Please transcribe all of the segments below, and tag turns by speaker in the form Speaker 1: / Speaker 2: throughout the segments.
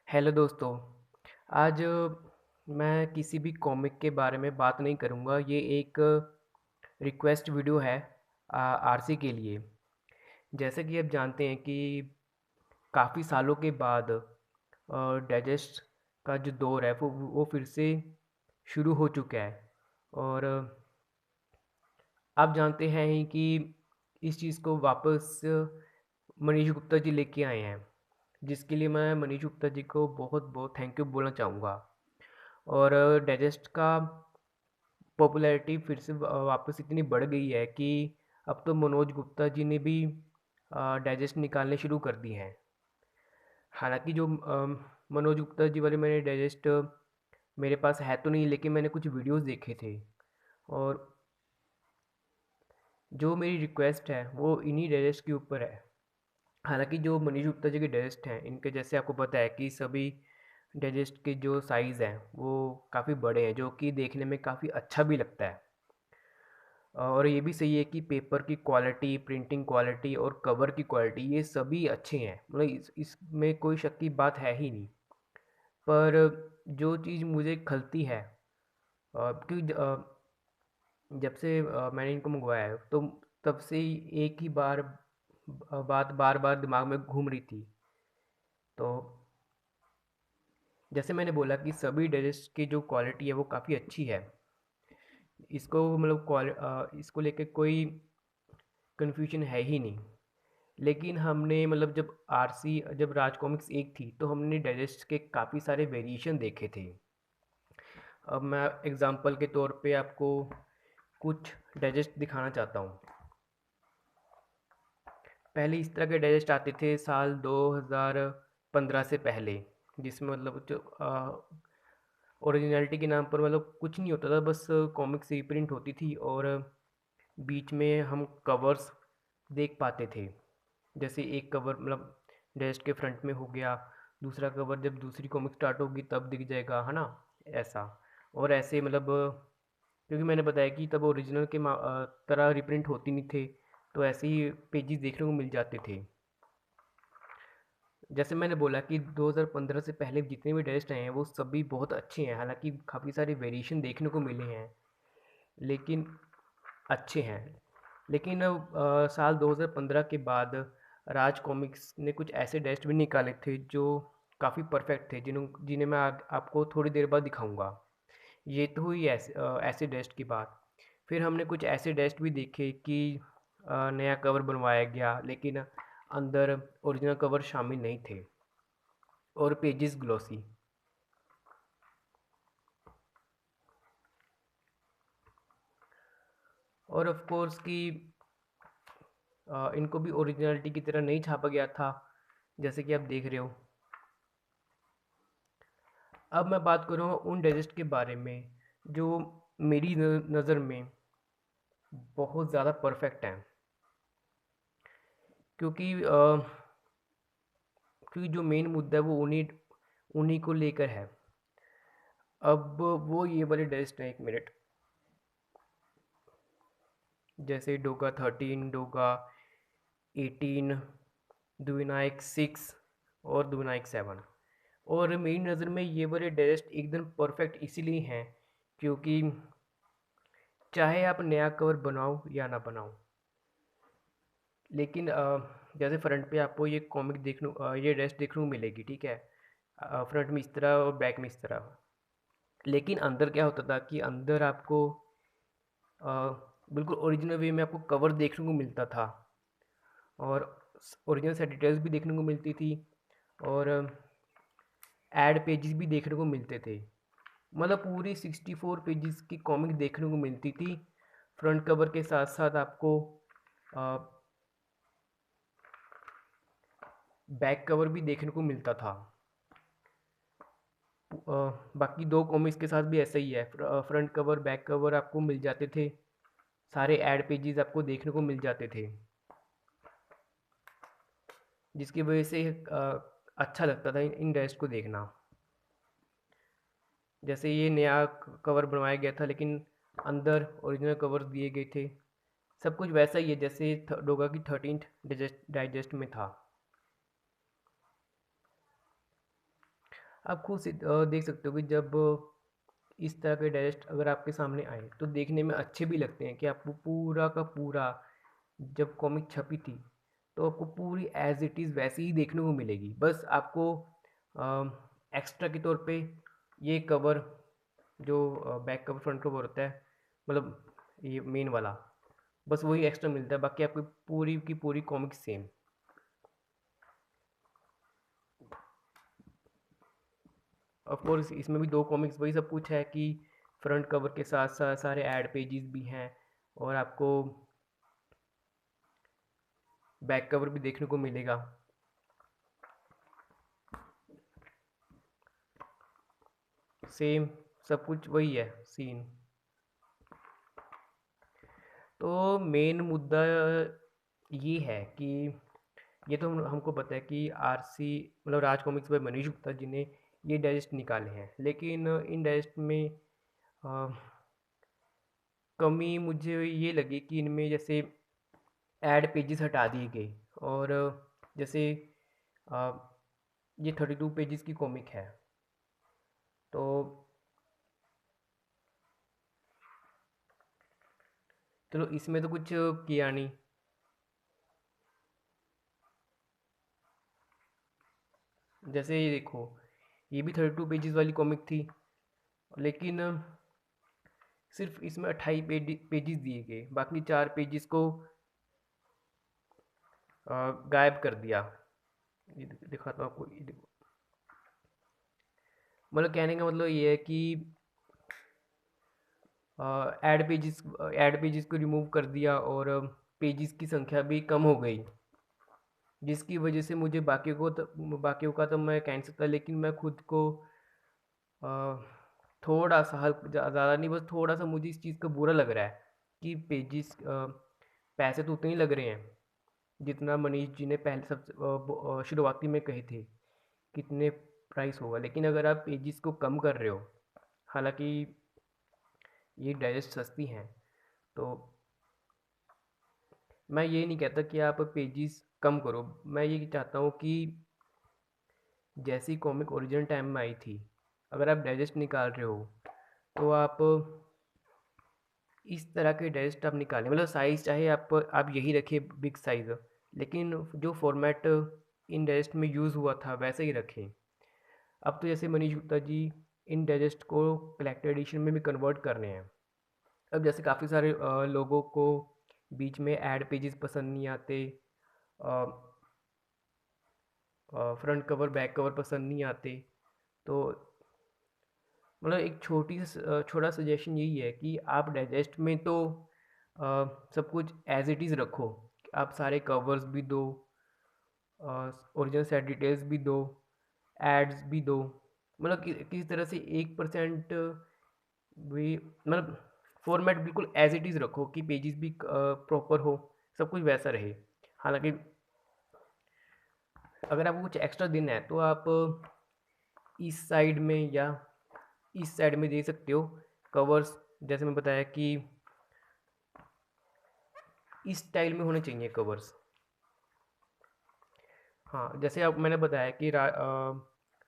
Speaker 1: Hello दोस्तों। आज मैं किसी भी कॉमिक के बारे में बात नहीं करूँगा। ये एक रिक्वेस्ट वीडियो है आरसी के लिए। जैसे कि आप जानते हैं कि काफ़ी सालों के बाद डाइजेस्ट का जो दौर है वो फिर से शुरू हो चुका है। और आप जानते हैं ही कि इस चीज़ को वापस मनीष गुप्ता जी लेके आए हैं, जिसके लिए मैं मनीष गुप्ता जी को बहुत बहुत थैंक यू बोलना चाहूँगा। और डाइजेस्ट का पॉपुलैरिटी फिर से वापस इतनी बढ़ गई है कि अब तो मनोज गुप्ता जी ने भी डाइजेस्ट निकालने शुरू कर दिए हैं। हालांकि जो मनोज गुप्ता जी वाले मैंने डाइजेस्ट मेरे पास है तो नहीं, लेकिन मैंने कुछ वीडियोस देखे थे। और जो मेरी रिक्वेस्ट है वो इन्हीं डाइजेस्ट के ऊपर है। हालांकि जो मनीष गुप्ता जी के डाइजेस्ट हैं, इनके जैसे आपको पता है कि सभी डाइजेस्ट के जो साइज़ हैं वो काफ़ी बड़े हैं, जो कि देखने में काफ़ी अच्छा भी लगता है। और ये भी सही है कि पेपर की क्वालिटी, प्रिंटिंग क्वालिटी और कवर की क्वालिटी ये सभी अच्छे हैं। मतलब इसमें कोई शक की बात है ही नहीं। पर जो चीज़ मुझे खलती है, क्योंकि जब से मैंने इनको मंगवाया है तो तब से ही एक ही बात बार बार दिमाग में घूम रही थी। तो जैसे मैंने बोला कि सभी ड्रेस की जो क्वालिटी है वो काफ़ी अच्छी है। इसको मतलब इसको लेके कोई कन्फ्यूजन है ही नहीं। लेकिन हमने मतलब जब राज कॉमिक्स एक थी तो हमने डाइजेस्ट के काफ़ी सारे वेरिएशन देखे थे। अब मैं एग्जांपल के तौर पे आपको कुछ डाइजेस्ट दिखाना चाहता हूँ। पहले इस तरह के डाइजेस्ट आते थे साल 2015 से पहले, जिसमें मतलब जो ओरिजिनलिटी के नाम पर मतलब कुछ नहीं होता था, बस कॉमिक्स रीप्रिंट होती थी और बीच में हम कवर्स देख पाते थे। जैसे एक कवर मतलब डेस्क के फ्रंट में हो गया, दूसरा कवर जब दूसरी कॉमिक स्टार्ट होगी तब दिख जाएगा, है ना? ऐसा। और ऐसे मतलब क्योंकि मैंने बताया कि तब ओरिजिनल के तरह रिप्रिंट होती नहीं थे, तो ऐसे ही पेजेस देखने को मिल जाते थे। जैसे मैंने बोला कि 2015 से पहले जितने भी टेस्ट आए हैं वो सभी बहुत अच्छे हैं। हालांकि काफ़ी सारे वेरिएशन देखने को मिले हैं, लेकिन अच्छे हैं। लेकिन साल 2015 के बाद राज कॉमिक्स ने कुछ ऐसे डेस्ट भी निकाले थे जो काफ़ी परफेक्ट थे, जिन्हें मैं आपको थोड़ी देर बाद दिखाऊंगा। ये तो हुई ऐसे डेस्ट की बात। फिर हमने कुछ ऐसे डेस्ट भी देखे कि नया कवर बनवाया गया, लेकिन अंदर ओरिजिनल कवर शामिल नहीं थे और पेजेस ग्लॉसी। और ऑफ कोर्स कि इनको भी ओरिजिनलिटी की तरह नहीं छापा गया था, जैसे कि आप देख रहे हो। अब मैं बात करूँगा उन डाइजेस्ट के बारे में जो मेरी नज़र में बहुत ज़्यादा परफेक्ट हैं। क्योंकि जो मेन मुद्दा है वो उन्हीं उन्हीं को लेकर है। अब वो ये वाले डाइजेस्ट हैं, एक मिनट। जैसे डोगा 13, डोगा 18, दुविनायक 6 और दुविनायक 7। और मेरी नज़र में ये वाले डाइजेस्ट एकदम परफेक्ट इसीलिए हैं क्योंकि चाहे आप नया कवर बनाओ या ना बनाओ, लेकिन जैसे फ्रंट पे आपको ये डाइजेस्ट देखने को मिलेगी, ठीक है? फ्रंट में इस तरह और बैक में इस तरह। लेकिन अंदर क्या होता था कि अंदर आपको अ, बिल्कुल ओरिजिनल वे में आपको कवर देखने को मिलता था और ओरिजिनल से डिटेल्स भी देखने को मिलती थी और ऐड पेजेस भी देखने को मिलते थे। मतलब पूरी 64 पेजेस की कॉमिक देखने को मिलती थी। फ्रंट कवर के साथ साथ आपको बैक कवर भी देखने को मिलता था। बाकी दो कॉमिक्स के साथ भी ऐसा ही है। फ्रंट कवर बैक कवर आपको मिल जाते थे, सारे ऐड पेजेस आपको देखने को मिल जाते थे, जिसकी वजह से अच्छा लगता था इन ड्रेस को देखना। जैसे ये नया कवर बनवाया गया था, लेकिन अंदर ओरिजिनल कवर दिए गए थे। सब कुछ वैसा ही है जैसे डोगा की 13th डाइजेस्ट में था। आप खुद से देख सकते हो कि जब इस तरह के डायजेस्ट अगर आपके सामने आए तो देखने में अच्छे भी लगते हैं कि आपको पूरा का पूरा, जब कॉमिक छपी थी तो आपको पूरी एज इट इज़ वैसी ही देखने को मिलेगी। बस आपको एक्स्ट्रा के तौर पे ये कवर, जो बैक कवर फ्रंट कवर होता है, मतलब ये मेन वाला, बस वही एक्स्ट्रा मिलता है, बाकी आपकी पूरी की पूरी कॉमिक सेम। ऑफ कोर्स इसमें भी दो कॉमिक्स वही सब कुछ है कि फ्रंट कवर के साथ साथ सारे ऐड पेजेस भी हैं, और आपको बैक कवर भी देखने को मिलेगा। सेम सब कुछ वही है सीन। तो मेन मुद्दा ये है कि ये तो हमको पता है कि आरसी मतलब राज कॉमिक्स बाय मनीष गुप्ता जी ने ये डाइजेस्ट निकाले हैं, लेकिन इन डाइजेस्ट में अ, कमी मुझे ये लगी कि इनमें जैसे ऐड पेजेस हटा दिए गए, और जैसे अ, ये 32 पेजेस की कॉमिक है, तो चलो इसमें तो कुछ किया नहीं। जैसे ये देखो, ये भी 32 पेजेस वाली कॉमिक थी, लेकिन सिर्फ इसमें 28 पेजेस दिए गए, बाकी 4 पेजेस को गायब कर दिया। ये दिखाता हूँ आपको, ये देखो, मतलब कहने का मतलब ये है कि ऐड पेजेस को रिमूव कर दिया, और पेजेस की संख्या भी कम हो गई, जिसकी वजह से मुझे बाकियों का तो मैं कह नहीं सकता, लेकिन मैं खुद को अ, थोड़ा सा ज़्यादा नहीं, बस थोड़ा सा मुझे इस चीज़ का बुरा लग रहा है कि पेजेस पैसे तो उतने ही लग रहे हैं जितना मनीष जी ने पहले सब शुरुआती में कहे थे कितने प्राइस होगा, लेकिन अगर आप पेजेस को कम कर रहे हो, हालांकि ये डाइजेस्ट सस्ती हैं, तो मैं ये नहीं कहता कि आप पेजेस कम करो। मैं ये चाहता हूँ कि जैसी कॉमिक ओरिजिनल टाइम में आई थी, अगर आप डाइजेस्ट निकाल रहे हो तो आप इस तरह के डाइजेस्ट आप निकालें, मतलब साइज़ चाहे आप यही रखें बिग साइज़, लेकिन जो फॉर्मेट इन डाइजेस्ट में यूज़ हुआ था वैसे ही रखें। अब तो जैसे मनीष गुप्ता जी इन डाइजेस्ट को कलेक्टर एडिशन में भी कन्वर्ट कर रहे हैं। अब जैसे काफ़ी सारे लोगों को बीच में ऐड पेजेस पसंद नहीं आते, फ्रंट कवर बैक कवर पसंद नहीं आते, तो मतलब एक छोटा सजेशन यही है कि आप डाइजेस्ट में तो सब कुछ एज इट इज़ रखो, आप सारे कवर्स भी दो, ओरिजिनल सेट डिटेल्स भी दो, एड्स भी दो, मतलब किसी तरह से 1% भी, मतलब फॉर्मेट बिल्कुल एज इट इज़ रखो कि पेजेस भी प्रॉपर हो, सब कुछ वैसा रहे। हालांकि अगर आपको कुछ एक्स्ट्रा देना है तो आप इस साइड में या इस साइड में दे सकते हो कवर्स, जैसे मैं बताया कि इस स्टाइल में होने चाहिए कवर्स। हाँ, जैसे अब मैंने बताया कि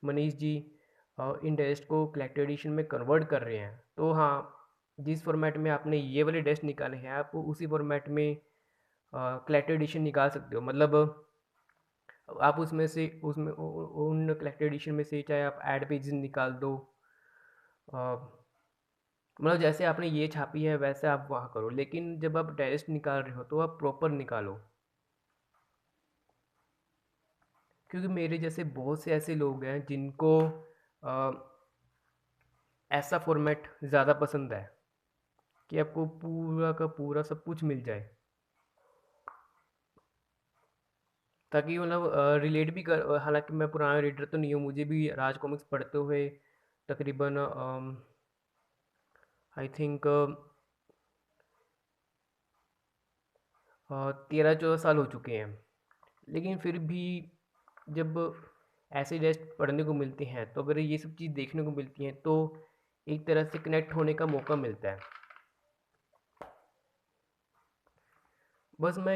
Speaker 1: मनीष जी इन डेस्ट को कलेक्टर एडिशन में कन्वर्ट कर रहे हैं, तो हाँ, जिस फॉर्मेट में आपने ये वाले डेस्ट निकाले हैं आप उसी फॉर्मेट में कलेक्टर एडिशन निकाल सकते हो। मतलब आप उसमें से उन कलेक्टर एडिशन में से चाहे आप ऐड पेजेस निकाल दो, मतलब जैसे आपने ये छापी है वैसे आप वहाँ करो, लेकिन जब आप डायरेक्ट निकाल रहे हो तो आप प्रॉपर निकालो, क्योंकि मेरे जैसे बहुत से ऐसे लोग हैं जिनको अ, ऐसा फॉर्मेट ज़्यादा पसंद है कि आपको पूरा का पूरा सब कुछ मिल जाए, ताकि मतलब रिलेट भी कर, हालांकि मैं पुराना रीडर तो नहीं हूँ, मुझे भी राज कॉमिक्स पढ़ते हुए तकरीबन आई थिंक 13-14 साल हो चुके हैं, लेकिन फिर भी जब ऐसे टेस्ट पढ़ने को मिलते हैं तो अगर ये सब चीज़ देखने को मिलती हैं तो एक तरह से कनेक्ट होने का मौका मिलता है। बस मैं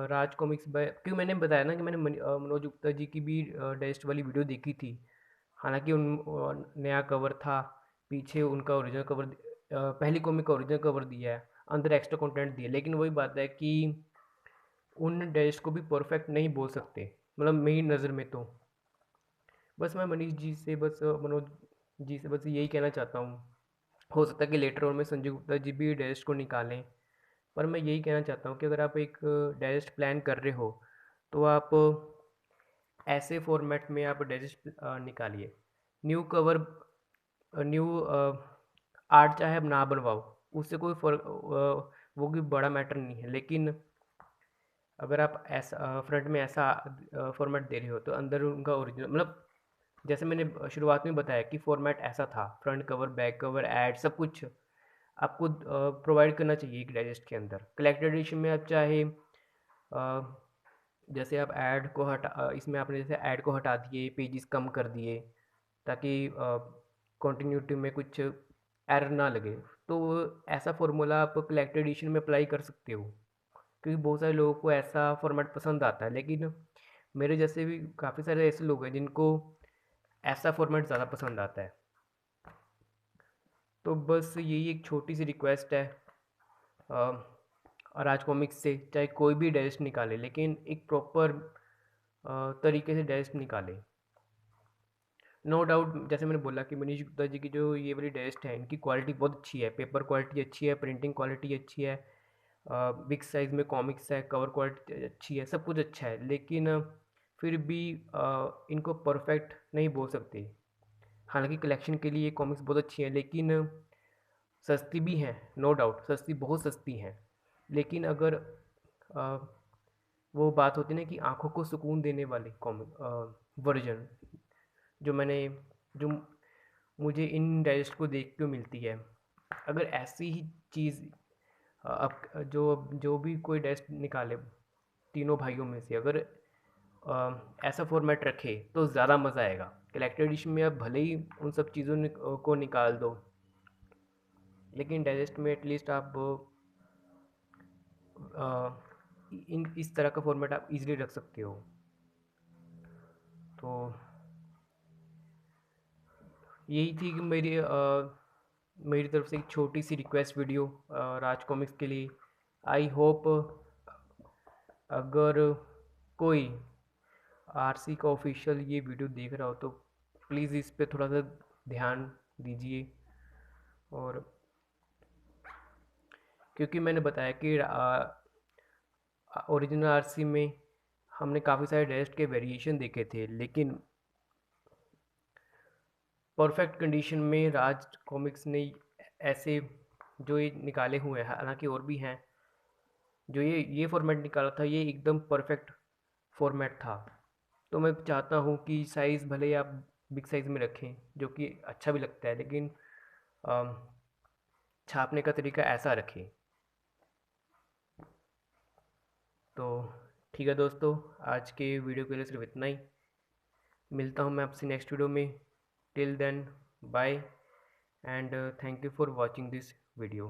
Speaker 1: राज कॉमिक्स बाय, क्योंकि मैंने बताया ना कि मैंने मनोज गुप्ता जी की भी टेस्ट वाली वीडियो देखी थी, हालांकि उन नया कवर था, पीछे उनका ओरिजिनल कवर, पहली कॉमिक का ओरिजिनल कवर दिया है, अंदर एक्स्ट्रा कंटेंट दिया, लेकिन वही बात है कि उन डायजेस्ट को भी परफेक्ट नहीं बोल सकते, मतलब मेरी नज़र में तो। बस मैं मनीष जी से, बस मनोज जी से बस यही कहना चाहता हूँ। हो सकता है कि लेटर ऑन में संजय गुप्ता जी भी डायजेस्ट को निकालें, पर मैं यही कहना चाहता हूँ कि अगर आप एक डाइजेस्ट प्लान कर रहे हो तो आप ऐसे फॉर्मेट में आप डाइजेस्ट निकालिए। न्यू कवर, न्यू आर्ट चाहे आप ना बनवाओ, उससे कोई फर्क, वो कोई बड़ा मैटर नहीं है, लेकिन अगर आप ऐसा फ्रंट में ऐसा फॉर्मेट दे रहे हो तो अंदर उनका ओरिजिनल, मतलब जैसे मैंने शुरुआत में बताया कि फॉर्मेट ऐसा था, front cover, back cover, ad, सब कुछ आपको प्रोवाइड करना चाहिए एक डाइजेस्ट के अंदर। कलेक्टेड एडिशन में आप चाहे जैसे आप ऐड को इसमें आपने जैसे ऐड को हटा दिए, पेजेस कम कर दिए, ताकि कंटिन्यूटी में कुछ एरर ना लगे, तो ऐसा फार्मूला आप कलेक्टेड एडिशन में अप्लाई कर सकते हो, क्योंकि बहुत सारे लोगों को ऐसा फॉर्मेट पसंद आता है, लेकिन मेरे जैसे भी काफ़ी सारे ऐसे लोग हैं जिनको ऐसा फॉर्मेट ज़्यादा पसंद आता है। तो बस यही एक छोटी सी रिक्वेस्ट है राज कॉमिक्स से, चाहे कोई भी डाइजेस्ट निकाले, लेकिन एक प्रॉपर तरीके से डाइजेस्ट निकाले। नो डाउट, जैसे मैंने बोला कि मनीष गुप्ता जी की जो ये वाली डाइजेस्ट है, इनकी क्वालिटी बहुत अच्छी है, पेपर क्वालिटी अच्छी है, प्रिंटिंग क्वालिटी अच्छी है, बिग साइज़ में कॉमिक्स है, कवर क्वालिटी अच्छी है, सब कुछ अच्छा है, लेकिन फिर भी इनको परफेक्ट नहीं बोल सकते। हालांकि कलेक्शन के लिए कॉमिक्स बहुत अच्छी हैं, लेकिन सस्ती भी हैं, नो डाउट सस्ती, बहुत सस्ती हैं, लेकिन अगर अ, वो बात होती है ना कि आंखों को सुकून देने वाली कॉमिक वर्जन, जो मैंने जो मुझे इन डाइजेस्ट को देख के मिलती है, अगर ऐसी ही चीज़ अब जो जो भी कोई डाइजेस्ट निकाले तीनों भाइयों में से, अगर ऐसा फॉर्मेट रखे तो ज़्यादा मज़ा आएगा। कलेक्टेड एडिशन में आप भले ही उन सब चीज़ों को निकाल दो, लेकिन डाइजेस्ट में एटलीस्ट आप इन इस तरह का फॉर्मेट आप इजीली रख सकते हो। तो यही थी कि मेरी तरफ से एक छोटी सी रिक्वेस्ट वीडियो राज कॉमिक्स के लिए। आई होप अगर कोई आरसी का ऑफिशियल ये वीडियो देख रहा हो तो प्लीज़ इस पे थोड़ा सा ध्यान दीजिए, और क्योंकि मैंने बताया कि ओरिजिनल आरसी में हमने काफ़ी सारे डाइजेस्ट के वेरिएशन देखे थे, लेकिन परफेक्ट कंडीशन में राज कॉमिक्स ने ऐसे जो ये निकाले हुए हैं, हालांकि और भी हैं, जो ये फॉर्मेट निकाला था, ये एकदम परफेक्ट फॉर्मेट था। तो मैं चाहता हूँ कि साइज़ भले ही आप बिग साइज़ में रखें, जो कि अच्छा भी लगता है, लेकिन अम, छापने का तरीका ऐसा रखें। तो ठीक है दोस्तों, आज के वीडियो के लिए सिर्फ इतना ही। मिलता हूँ मैं आपसे नेक्स्ट वीडियो में। Till then, bye, and thank you for watching this video.